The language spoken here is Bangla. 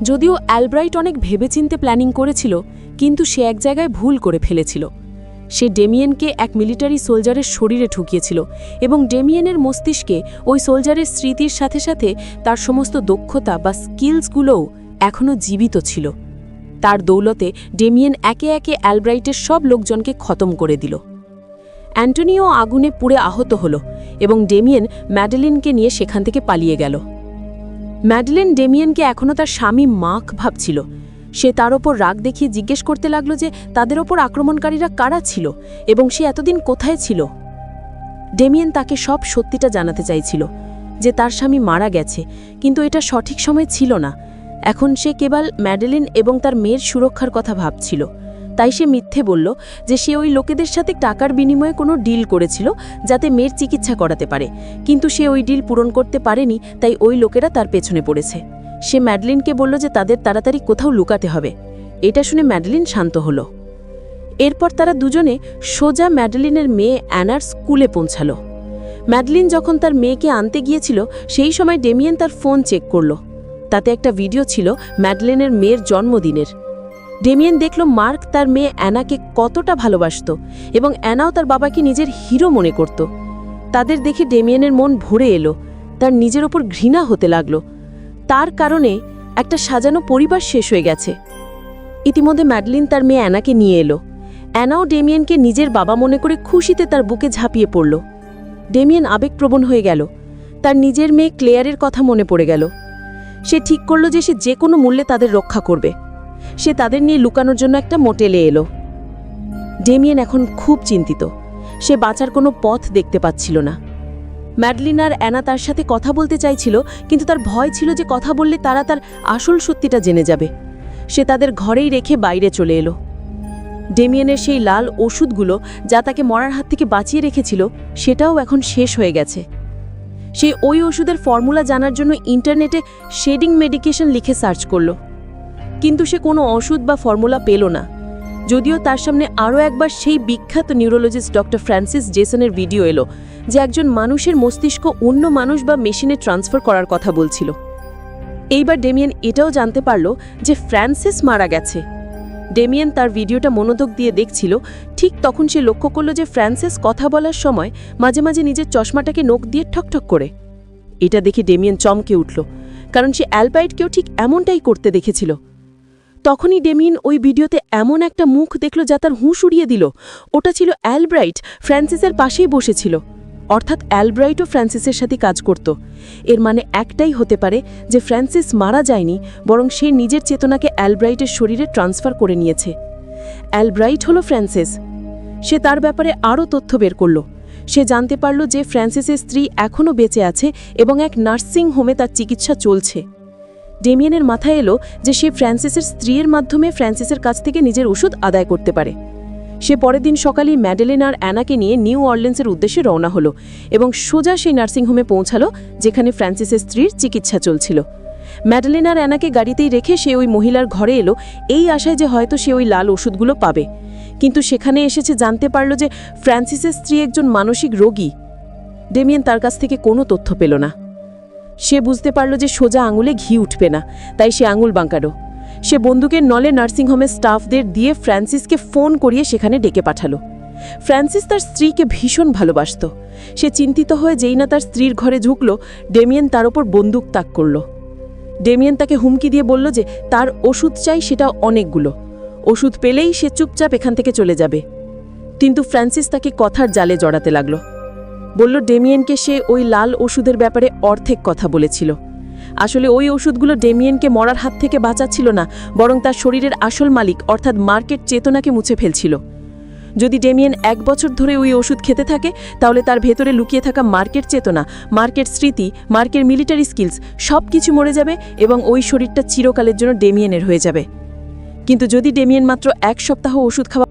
যদিও অ্যালব্রাইট অনেক ভেবেচিন্তে প্ল্যানিং করেছিল, কিন্তু সে এক জায়গায় ভুল করে ফেলেছিল। সে ডেমিয়েনকে এক মিলিটারি সোলজারের শরীরে ঠুকিয়েছিল এবং ডেমিয়েনের মস্তিষ্কে ওই সোলজারের স্মৃতির সাথে সাথে তার সমস্ত দক্ষতা বা স্কিলসগুলোও এখনও জীবিত ছিল। তার দৌলতে ডেমিয়েন একে একে অ্যালব্রাইটের সব লোকজনকে খতম করে দিল। অ্যান্টনিও আগুনে পুড়ে আহত হল এবং ডেমিয়েন ম্যাডেলিনকে নিয়ে সেখান থেকে পালিয়ে গেল। ম্যাডেলিন ডেমিয়েনকে এখনও তার স্বামী মার্ক ভাবছিল। সে তার ওপর রাগ দেখিয়ে জিজ্ঞেস করতে লাগল যে তাদের ওপর আক্রমণকারীরা কারা ছিল এবং সে এতদিন কোথায় ছিল। ডেমিয়েন তাকে সব সত্যিটা জানাতে চাইছিল, যে তার স্বামী মারা গেছে, কিন্তু এটা সঠিক সময় ছিল না। এখন সে কেবল ম্যাডেলিন এবং তার মেয়ের সুরক্ষার কথা ভাবছিল। তাই সে মিথ্যে বলল যে সে ওই লোকেদের সাথে টাকার বিনিময়ে কোনো ডিল করেছিল যাতে মেয়ের চিকিৎসা করাতে পারে, কিন্তু সে ওই ডিল পূরণ করতে পারেনি, তাই ওই লোকেরা তার পেছনে পড়েছে। সে ম্যাডেলিনকে বলল যে তাদের তাড়াতাড়ি কোথাও লুকাতে হবে। এটা শুনে ম্যাডেলিন শান্ত হল। এরপর তারা দুজনে সোজা ম্যাডেলিনের মেয়ে অ্যানার স্কুলে পৌঁছাল। ম্যাডেলিন যখন তার মেয়েকে আনতে গিয়েছিল সেই সময় ডেমিয়েন তার ফোন চেক করল। তাতে একটা ভিডিও ছিল ম্যাডেলিনের মেয়ের জন্মদিনের। ডেমিয়েন দেখল মার্ক তার মেয়ে অ্যানাকে কতটা ভালোবাসত এবং অ্যানাও তার বাবাকে নিজের হিরো মনে করত। তাদের দেখে ডেমিয়েনের মন ভরে এলো, তার নিজের ওপর ঘৃণা হতে লাগল। তার কারণে একটা সাজানো পরিবার শেষ হয়ে গেছে। ইতিমধ্যে ম্যাডেলিন তার মেয়ে অ্যানাকে নিয়ে এলো। অ্যানাও ডেমিয়েনকে নিজের বাবা মনে করে খুশিতে তার বুকে ঝাঁপিয়ে পড়ল। ডেমিয়েন আবেগপ্রবণ হয়ে গেল। তার নিজের মেয়ে ক্লেয়ারের কথা মনে পড়ে গেল। সে ঠিক করল যে সে যে কোনো মূল্যে তাদের রক্ষা করবে। সে তাদের নিয়ে লুকানোর জন্য একটা মোটেলে এলো। ডেমিয়েন এখন খুব চিন্তিত। সে বাঁচার কোনো পথ দেখতে পাচ্ছিল না। ম্যাডেলিন আর অ্যানা তার সাথে কথা বলতে চাইছিল, কিন্তু তার ভয় ছিল যে কথা বললে তারা তার আসল সত্যিটা জেনে যাবে। সে তাদের ঘরেই রেখে বাইরে চলে এলো। ডেমিয়েনের সেই লাল ওষুধগুলো যা তাকে মরার হাত থেকে বাঁচিয়ে রেখেছিল, সেটাও এখন শেষ হয়ে গেছে। সে ওই ওষুধের ফর্মুলা জানার জন্য ইন্টারনেটে শেডিং মেডিকেশন লিখে সার্চ করল, কিন্তু সে কোনো ওষুধ বা ফর্মুলা পেল না। যদিও তার সামনে আরও একবার সেই বিখ্যাত নিউরোলজিস্ট ডক্টর ফ্রান্সিস জেসনের ভিডিও এলো, যে একজন মানুষের মস্তিষ্ক অন্য মানুষ বা মেশিনে ট্রান্সফার করার কথা বলছিল। এইবার ডেমিয়েন এটাও জানতে পারল যে ফ্রান্সিস মারা গেছে। ডেমিয়েন তার ভিডিওটা মনোযোগ দিয়ে দেখছিল। ঠিক তখন সে লক্ষ্য করল যে ফ্রান্সিস কথা বলার সময় মাঝে মাঝে নিজের চশমাটাকে নখ দিয়ে ঠকঠক করে। এটা দেখে ডেমিয়েন চমকে উঠল, কারণ সে অ্যালব্রাইটকেও ঠিক এমনটাই করতে দেখেছিল। তখনই ডেমিয়েন ওই ভিডিওতে এমন একটা মুখ দেখল যা তার হুঁশ উড়িয়ে দিল। ওটা ছিল অ্যালব্রাইট, ফ্রান্সিসের পাশেই বসেছিল। অর্থাৎ অ্যালব্রাইটও ফ্রান্সিসের সাথে কাজ করত। এর মানে একটাই হতে পারে যে ফ্রান্সিস মারা যায়নি, বরং সে নিজের চেতনাকে অ্যালব্রাইটের শরীরে ট্রান্সফার করে নিয়েছে। অ্যালব্রাইট হলো ফ্রান্সিস। সে তার ব্যাপারে আরও তথ্য বের করল। সে জানতে পারল যে ফ্রান্সিসের স্ত্রী এখনও বেঁচে আছে এবং এক নার্সিং হোমে তার চিকিৎসা চলছে। ডেমিয়েনের মাথায় এলো যে সে ফ্রান্সিসের স্ত্রীর মাধ্যমে ফ্রান্সিসের কাছ থেকে নিজের ওষুধ আদায় করতে পারে। সে পরের দিন সকালেই ম্যাডেলিন আর অ্যানাকে নিয়ে নিউ অরলিন্সের উদ্দেশ্যে রওনা হলো এবং সোজা সেই নার্সিংহোমে পৌঁছালো যেখানে ফ্রান্সিসের স্ত্রীর চিকিৎসা চলছিল। ম্যাডেলিন আর অ্যানাকে গাড়িতেই রেখে সে ওই মহিলার ঘরে এলো, এই আশায় যে হয়তো সে ওই লাল ওষুধগুলো পাবে। কিন্তু সেখানে এসেছে জানতে পারল যে ফ্রান্সিসের স্ত্রী একজন মানসিক রোগী। ডেমিয়েন তার কাছ থেকে কোনো তথ্য পেল না। সে বুঝতে পারল যে সোজা আঙুলে ঘি উঠবে না, তাই সে আঙুল বাঁকালো। সে বন্দুকের নলে নার্সিংহোমের স্টাফদের দিয়ে ফ্রান্সিসকে ফোন করিয়ে সেখানে ডেকে পাঠালো। ফ্রান্সিস তার স্ত্রীকে ভীষণ ভালোবাসত। সে চিন্তিত হয়ে যেই না তার স্ত্রীর ঘরে ঢুকল, ডেমিয়েন তার ওপর বন্দুক তাক করল। ডেমিয়েন তাকে হুমকি দিয়ে বলল যে তার ওষুধ চাই, সেটা অনেকগুলো। ওষুধ পেলেই সে চুপচাপ এখান থেকে চলে যাবে। কিন্তু ফ্রান্সিস তাকে কথার জালে জড়াতে লাগল। বলল ডেমিয়েনকে সে ওই লাল ওষুধের ব্যাপারে অর্ধেক কথা বলেছিল। আসলে ওই ওষুধগুলো ডেমিয়েনকে মরার হাত থেকে বাঁচাচ্ছিল না, বরং তার শরীরের আসল মালিক অর্থাৎ মার্কের চেতনাকে মুছে ফেলছিল। যদি ডেমিয়েন 1 বছর ধরে ওই ওষুধ খেতে থাকে, তাহলে তার ভেতরে লুকিয়ে থাকা মার্কের চেতনা, মার্কের স্মৃতি, মার্কের মিলিটারি স্কিলস সব কিছু মরে যাবে এবং ওই শরীরটা চিরকালের জন্য ডেমিয়েনের হয়ে যাবে। কিন্তু যদি ডেমিয়েন মাত্র 1 সপ্তাহ ওষুধ খাওয়া